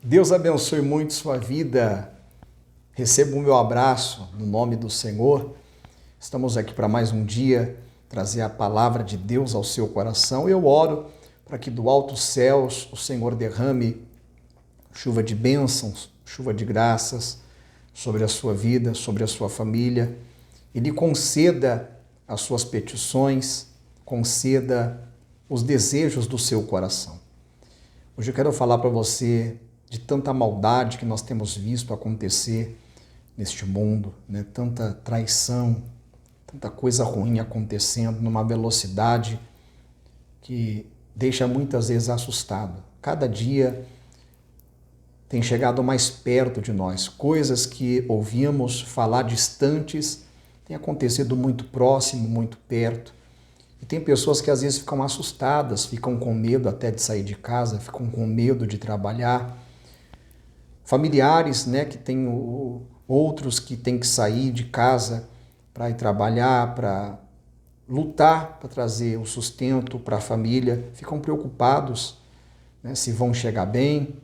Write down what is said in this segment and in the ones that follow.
Deus abençoe muito sua vida. Receba o meu abraço no nome do Senhor. Estamos aqui para mais um dia trazer a palavra de Deus ao seu coração. Eu oro para que do alto céus o Senhor derrame chuva de bênçãos, chuva de graças sobre a sua vida, sobre a sua família. E lhe conceda as suas petições, conceda os desejos do seu coração. Hoje eu quero falar para você de tanta maldade que nós temos visto acontecer neste mundo, né? Tanta traição, tanta coisa ruim acontecendo numa velocidade que deixa muitas vezes assustado. Cada dia tem chegado mais perto de nós. Coisas que ouvíamos falar distantes têm acontecido muito próximo, muito perto. E tem pessoas que às vezes ficam assustadas, ficam com medo até de sair de casa, ficam com medo de trabalhar. Familiares, né, que tem outros que têm que sair de casa para ir trabalhar, para lutar, para trazer o sustento para a família, ficam preocupados, né, se vão chegar bem,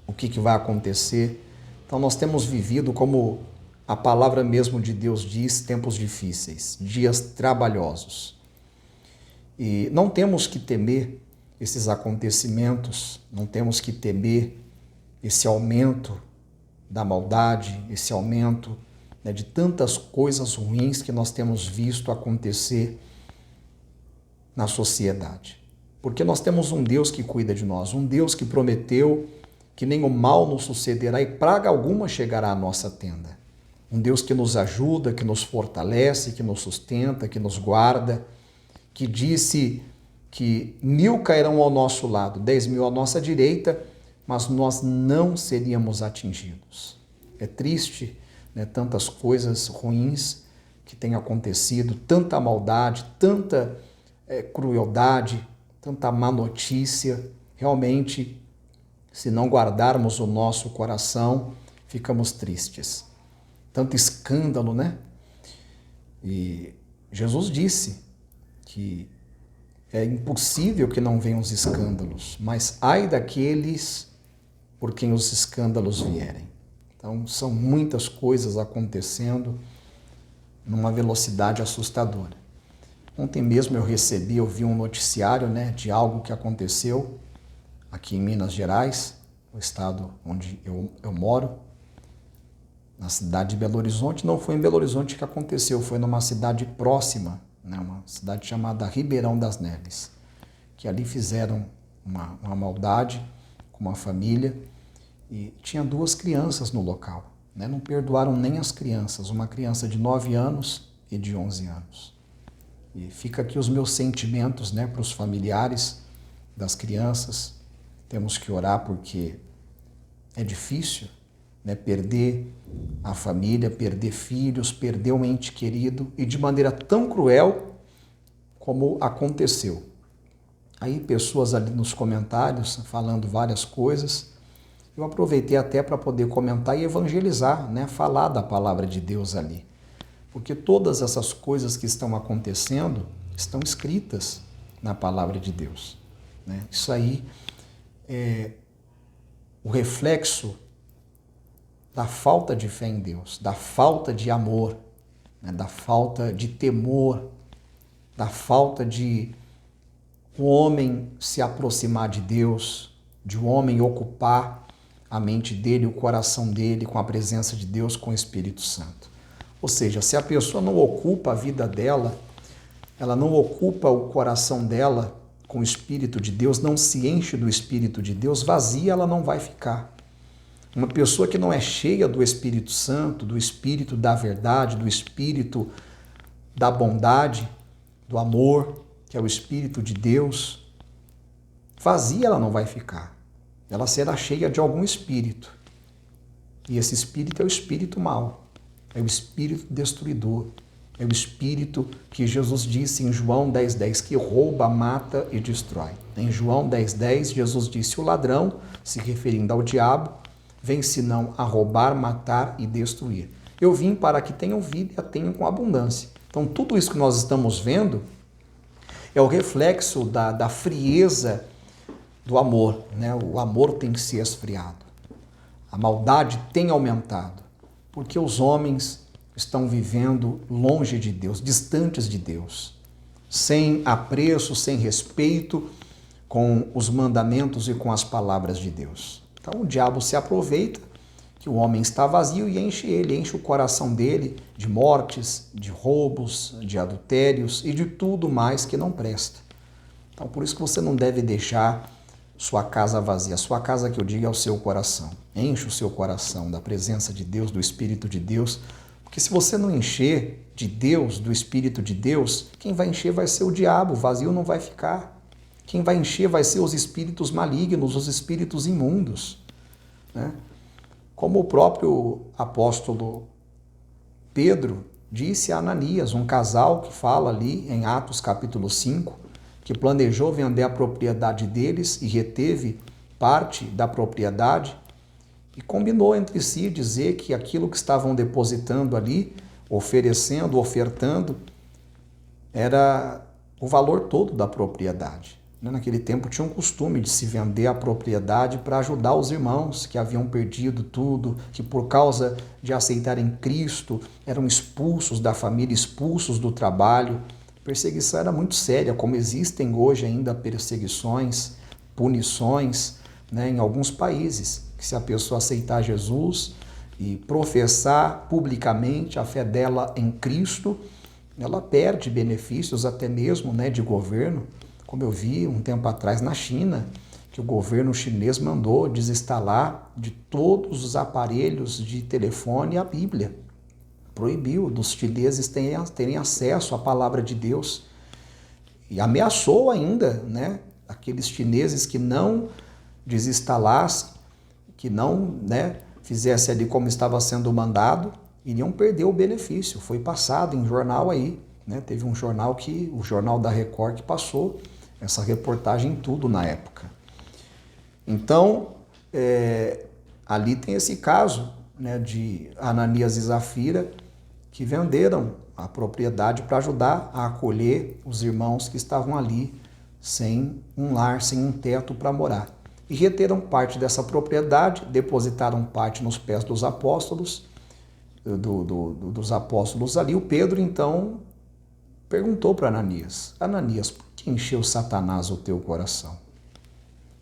o que vai acontecer. Então nós temos vivido, como a palavra mesmo de Deus diz, tempos difíceis, dias trabalhosos. E não temos que temer esses acontecimentos, não temos que temer esse aumento da maldade, esse aumento, né, de tantas coisas ruins que nós temos visto acontecer na sociedade. Porque nós temos um Deus que cuida de nós, um Deus que prometeu que nenhum mal nos sucederá e praga alguma chegará à nossa tenda. Um Deus que nos ajuda, que nos fortalece, que nos sustenta, que nos guarda, que disse que 1.000 cairão ao nosso lado, 10.000 à nossa direita, mas nós não seríamos atingidos. É triste, né, tantas coisas ruins que têm acontecido, tanta maldade, tanta crueldade, tanta má notícia. Realmente, se não guardarmos o nosso coração, ficamos tristes. Tanto escândalo, né? E Jesus disse que é impossível que não venham os escândalos, mas ai daqueles por quem os escândalos vierem. Então, são muitas coisas acontecendo numa velocidade assustadora. Ontem mesmo eu vi um noticiário, né, de algo que aconteceu aqui em Minas Gerais, o estado onde eu moro, na cidade de Belo Horizonte. Não foi em Belo Horizonte que aconteceu, foi numa cidade próxima, né, uma cidade chamada Ribeirão das Neves, que ali fizeram uma maldade com uma família e tinha 2 crianças no local, né? Não perdoaram nem as crianças, uma criança de 9 anos e de 11 anos. E fica aqui os meus sentimentos, né, para os familiares das crianças. Temos que orar porque é difícil, né, perder a família, perder filhos, perder um ente querido e de maneira tão cruel como aconteceu. Aí pessoas ali nos comentários falando várias coisas, eu aproveitei até para poder comentar e evangelizar, né, falar da palavra de Deus ali. Porque todas essas coisas que estão acontecendo estão escritas na palavra de Deus, né? Isso aí é o reflexo da falta de fé em Deus, da falta de amor, né, da falta de temor, da falta de o homem se aproximar de Deus, de o homem ocupar a mente dele, o coração dele com a presença de Deus, com o Espírito Santo. Ou seja, se a pessoa não ocupa a vida dela, ela não ocupa o coração dela com o Espírito de Deus, não se enche do Espírito de Deus, vazia ela não vai ficar. Uma pessoa que não é cheia do Espírito Santo, do Espírito da verdade, do Espírito da bondade, do amor, que é o Espírito de Deus, vazia ela não vai ficar. Ela será cheia de algum espírito. E esse espírito é o espírito mau, é o espírito destruidor, é o espírito que Jesus disse em João 10,10, que rouba, mata e destrói. Em João 10,10, Jesus disse: o ladrão, se referindo ao diabo, vem senão a roubar, matar e destruir. Eu vim para que tenham vida e a tenham com abundância. Então, tudo isso que nós estamos vendo é o reflexo da frieza do amor, né? O amor tem se esfriado. A maldade tem aumentado, porque os homens estão vivendo longe de Deus, distantes de Deus, sem apreço, sem respeito com os mandamentos e com as palavras de Deus. Então o diabo se aproveita que o homem está vazio e enche o coração dele de mortes, de roubos, de adultérios e de tudo mais que não presta. Então por isso que você não deve deixar sua casa vazia. Sua casa, que eu digo, é o seu coração. Enche o seu coração da presença de Deus, do Espírito de Deus, porque se você não encher de Deus, do Espírito de Deus, quem vai encher vai ser o diabo, o vazio não vai ficar. Quem vai encher vai ser os espíritos malignos, os espíritos imundos, né? Como o próprio apóstolo Pedro disse a Ananias, um casal que fala ali em Atos capítulo 5, que planejou vender a propriedade deles e reteve parte da propriedade e combinou entre si dizer que aquilo que estavam depositando ali, oferecendo, ofertando, era o valor todo da propriedade. Naquele tempo tinha um costume de se vender a propriedade para ajudar os irmãos que haviam perdido tudo, que por causa de aceitarem Cristo eram expulsos da família, expulsos do trabalho. A perseguição era muito séria, como existem hoje ainda perseguições, punições, né, em alguns países, que se a pessoa aceitar Jesus e professar publicamente a fé dela em Cristo, ela perde benefícios até mesmo, né, de governo. Como eu vi um tempo atrás na China, que o governo chinês mandou desinstalar de todos os aparelhos de telefone a Bíblia. Proibiu dos chineses terem acesso à palavra de Deus. E ameaçou ainda, né, aqueles chineses que não desinstalassem, que não, né, fizessem ali como estava sendo mandado, iriam perder o benefício. Foi passado em jornal aí, né? Teve um jornal o Jornal da Record, que passou essa reportagem em tudo na época. Então, ali tem esse caso, né, de Ananias e Zafira, que venderam a propriedade para ajudar a acolher os irmãos que estavam ali sem um lar, sem um teto para morar. E reteram parte dessa propriedade, depositaram parte nos pés dos apóstolos, dos apóstolos ali. O Pedro, então, perguntou para Ananias: Ananias, por que encheu Satanás o teu coração?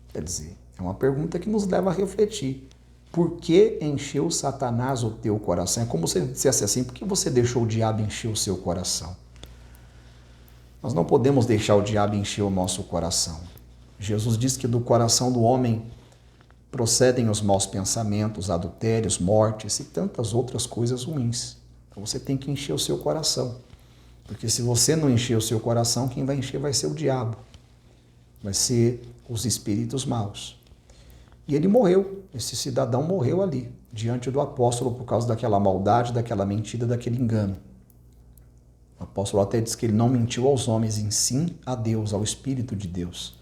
Quer dizer, é uma pergunta que nos leva a refletir. Por que encheu Satanás o teu coração? É como se ele dissesse assim: por que você deixou o diabo encher o seu coração? Nós não podemos deixar o diabo encher o nosso coração. Jesus diz que do coração do homem procedem os maus pensamentos, adultérios, mortes e tantas outras coisas ruins. Então você tem que encher o seu coração. Porque se você não encher o seu coração, quem vai encher vai ser o diabo. Vai ser os espíritos maus. E ele morreu, esse cidadão morreu ali, diante do apóstolo, por causa daquela maldade, daquela mentira, daquele engano. O apóstolo até diz que ele não mentiu aos homens, e sim a Deus, ao Espírito de Deus.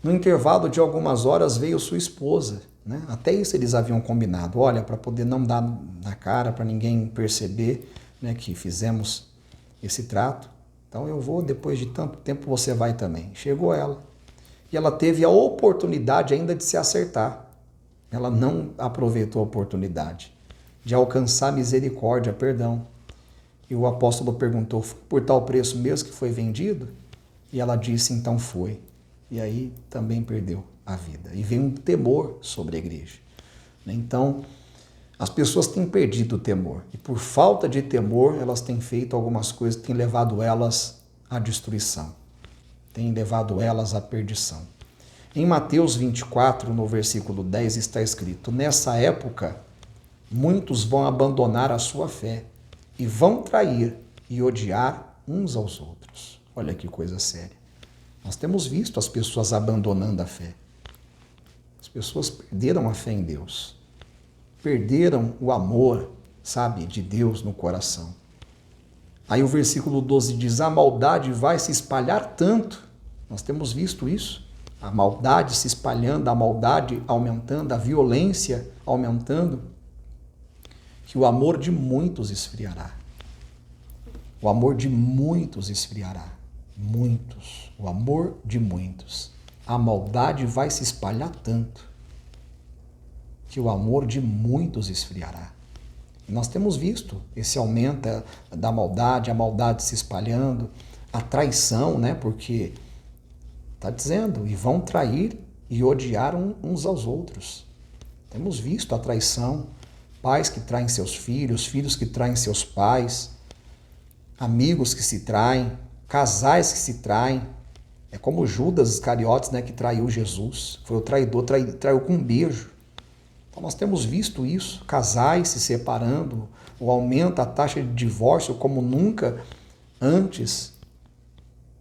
No intervalo de algumas horas veio sua esposa, né? Até isso eles haviam combinado. Olha, para poder não dar na cara, para ninguém perceber, né, que fizemos esse trato. Então eu vou, depois de tanto tempo você vai também. Chegou ela. E ela teve a oportunidade ainda de se acertar. Ela não aproveitou a oportunidade de alcançar misericórdia, perdão. E o apóstolo perguntou: foi por tal preço mesmo que foi vendido? E ela disse: então foi. E aí também perdeu a vida. E veio um temor sobre a igreja. Então, as pessoas têm perdido o temor. E por falta de temor, elas têm feito algumas coisas que têm levado elas à destruição. Têm levado elas à perdição. Em Mateus 24, no versículo 10, está escrito: nessa época, muitos vão abandonar a sua fé e vão trair e odiar uns aos outros. Olha que coisa séria. Nós temos visto as pessoas abandonando a fé. As pessoas perderam a fé em Deus. Perderam o amor, sabe, de Deus no coração. Aí o versículo 12 diz: a maldade vai se espalhar tanto. Nós temos visto isso. A maldade se espalhando, a maldade aumentando, a violência aumentando, que o amor de muitos esfriará. O amor de muitos esfriará. Muitos. O amor de muitos. a maldade vai se espalhar tanto que o amor de muitos esfriará. Nós temos visto esse aumento da maldade, a maldade se espalhando, a traição, né? Porque está dizendo, e vão trair e odiar uns aos outros. Temos visto a traição, pais que traem seus filhos, filhos que traem seus pais, amigos que se traem, casais que se traem. É como Judas Iscariotes, né, que traiu Jesus. Foi o traidor, traiu com um beijo. Então nós temos visto isso, casais se separando, o aumento da taxa de divórcio como nunca antes,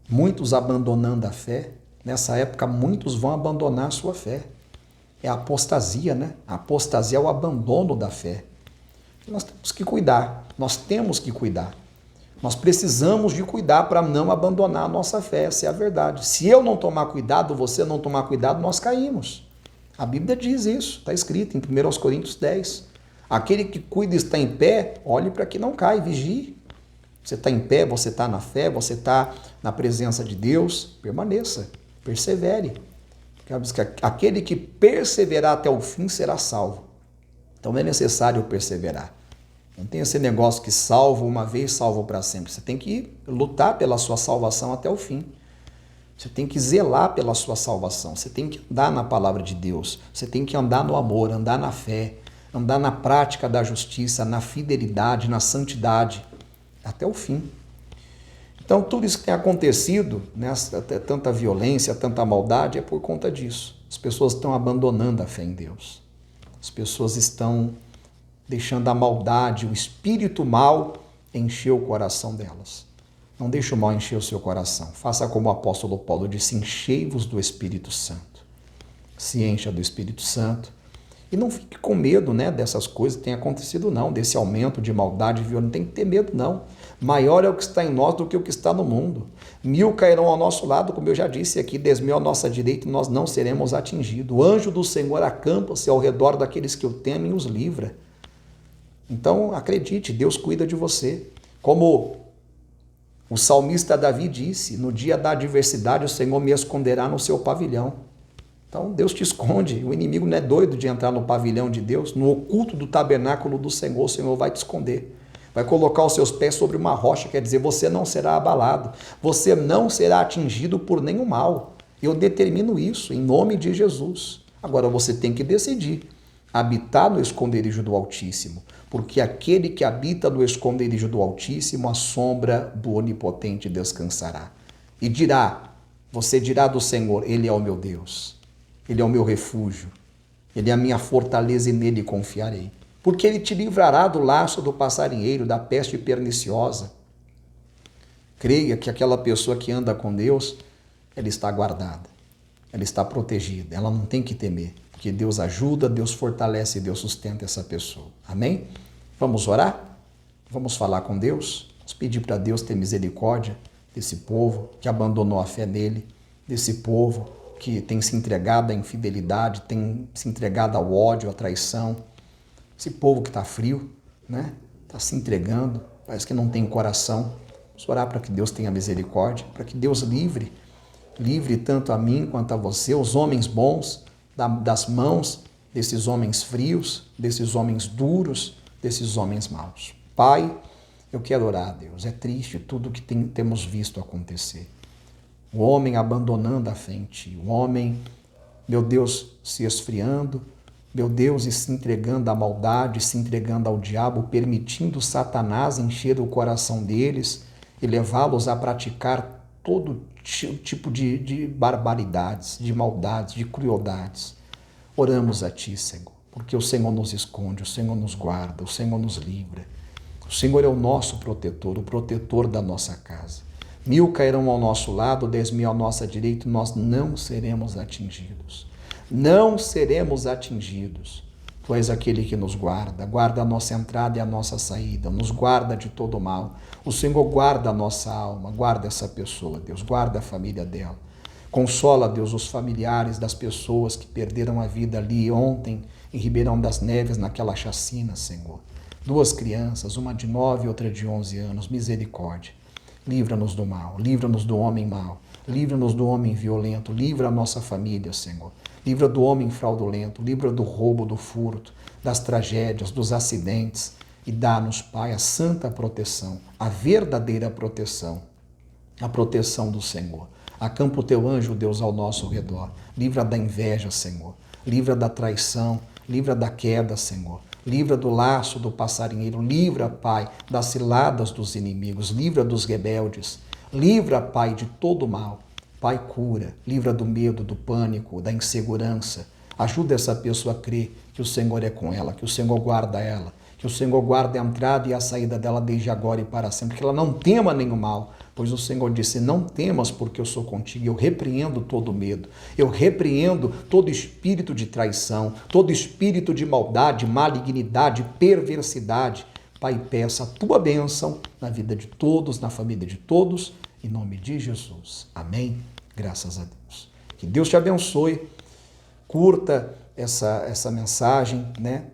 muitos abandonando a fé. Nessa época, muitos vão abandonar a sua fé. É a apostasia, né? A apostasia é o abandono da fé. Nós temos que cuidar, nós temos que cuidar. Nós precisamos de cuidar para não abandonar a nossa fé, essa é a verdade. Se eu não tomar cuidado, você não tomar cuidado, nós caímos. A Bíblia diz isso, está escrito em 1 Coríntios 10. Aquele que cuida e está em pé, olhe para que não caia, vigie. Você está em pé, você está na fé, você está na presença de Deus, permaneça, persevere. Aquele que perseverar até o fim será salvo. Então é necessário perseverar. Não tem esse negócio que salvo uma vez, salvo para sempre. Você tem que lutar pela sua salvação até o fim. Você tem que zelar pela sua salvação. Você tem que andar na palavra de Deus. Você tem que andar no amor, andar na fé, andar na prática da justiça, na fidelidade, na santidade, até o fim. Então, tudo isso que tem acontecido, né, tanta violência, tanta maldade, é por conta disso. As pessoas estão abandonando a fé em Deus. As pessoas estão deixando a maldade, o espírito mal, encher o coração delas. Não deixe o mal encher o seu coração. Faça como o apóstolo Paulo disse, enchei-vos do Espírito Santo. Se encha do Espírito Santo. E não fique com medo, né, dessas coisas que têm acontecido, não. Desse aumento de maldade e violência. Não tem que ter medo, não. Maior é o que está em nós do que o que está no mundo. 1000 cairão ao nosso lado, como eu já disse aqui, 10.000 à nossa direita, e nós não seremos atingidos. O anjo do Senhor acampa-se ao redor daqueles que o temem e os livra. Então, acredite, Deus cuida de você. Como o salmista Davi disse, no dia da adversidade o Senhor me esconderá no seu pavilhão. Então, Deus te esconde. O inimigo não é doido de entrar no pavilhão de Deus, no oculto do tabernáculo do Senhor, o Senhor vai te esconder. Vai colocar os seus pés sobre uma rocha, quer dizer, você não será abalado, você não será atingido por nenhum mal. Eu determino isso em nome de Jesus. Agora você tem que decidir habitar no esconderijo do Altíssimo, porque aquele que habita no esconderijo do Altíssimo, a sombra do Onipotente descansará. E você dirá do Senhor, Ele é o meu Deus, Ele é o meu refúgio, Ele é a minha fortaleza e nele confiarei. Porque Ele te livrará do laço do passarinheiro, da peste perniciosa. Creia que aquela pessoa que anda com Deus, ela está guardada, ela está protegida, ela não tem que temer. Porque Deus ajuda, Deus fortalece e Deus sustenta essa pessoa. Amém? Vamos orar? Vamos falar com Deus? Vamos pedir para Deus ter misericórdia desse povo que abandonou a fé nele, desse povo que tem se entregado à infidelidade, tem se entregado ao ódio, à traição. Esse povo que está frio, né? Está se entregando, parece que não tem coração. Vamos orar para que Deus tenha misericórdia, para que Deus livre tanto a mim quanto a você, os homens bons, das mãos desses homens frios, desses homens duros, desses homens maus. Pai, eu quero orar, Deus. É triste tudo que temos visto acontecer. O homem abandonando a fé em Ti. O homem, meu Deus, se esfriando. Meu Deus, e se entregando à maldade, se entregando ao diabo, permitindo Satanás encher o coração deles e levá-los a praticar todo tipo de barbaridades, de maldades, de crueldades. Oramos a Ti, Senhor, porque o Senhor nos esconde, o Senhor nos guarda, o Senhor nos livra. O Senhor é o nosso protetor, o protetor da nossa casa. 1000 cairão ao nosso lado, 10.000 à nossa direita, nós não seremos atingidos. Não seremos atingidos. Tu és aquele que nos guarda, guarda a nossa entrada e a nossa saída, nos guarda de todo mal. O Senhor guarda a nossa alma, guarda essa pessoa, Deus, guarda a família dela. Consola, Deus, os familiares das pessoas que perderam a vida ali ontem, em Ribeirão das Neves, naquela chacina, Senhor. 2 crianças, uma de 9 e outra de 11 anos, misericórdia. Livra-nos do mal, livra-nos do homem mau. Livra-nos do homem violento, livra a nossa família, Senhor. Livra do homem fraudulento, livra do roubo, do furto, das tragédias, dos acidentes. E dá-nos, Pai, a santa proteção, a verdadeira proteção, a proteção do Senhor. Acampa o teu anjo, Deus, ao nosso redor. Livra da inveja, Senhor. Livra da traição, livra da queda, Senhor. Livra do laço do passarinheiro. Livra, Pai, das ciladas dos inimigos. Livra dos rebeldes. Livra, Pai, de todo mal. Pai, cura. Livra do medo, do pânico, da insegurança. Ajuda essa pessoa a crer que o Senhor é com ela, que o Senhor guarda ela, que o Senhor guarde a entrada e a saída dela desde agora e para sempre, que ela não tema nenhum mal, pois o Senhor disse, não temas porque eu sou contigo, eu repreendo todo medo, eu repreendo todo espírito de traição, todo espírito de maldade, malignidade, perversidade. Pai, peça a tua bênção na vida de todos, na família de todos, em nome de Jesus. Amém? Graças a Deus. Que Deus te abençoe, curta essa mensagem, né?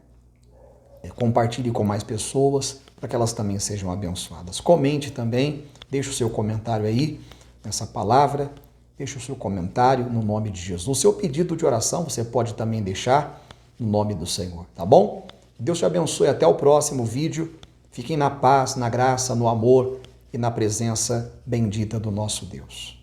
Compartilhe com mais pessoas para que elas também sejam abençoadas. Comente também, deixe o seu comentário aí nessa palavra, deixe o seu comentário no nome de Jesus. O seu pedido de oração você pode também deixar no nome do Senhor, tá bom? Deus te abençoe, até o próximo vídeo. Fiquem na paz, na graça, no amor e na presença bendita do nosso Deus.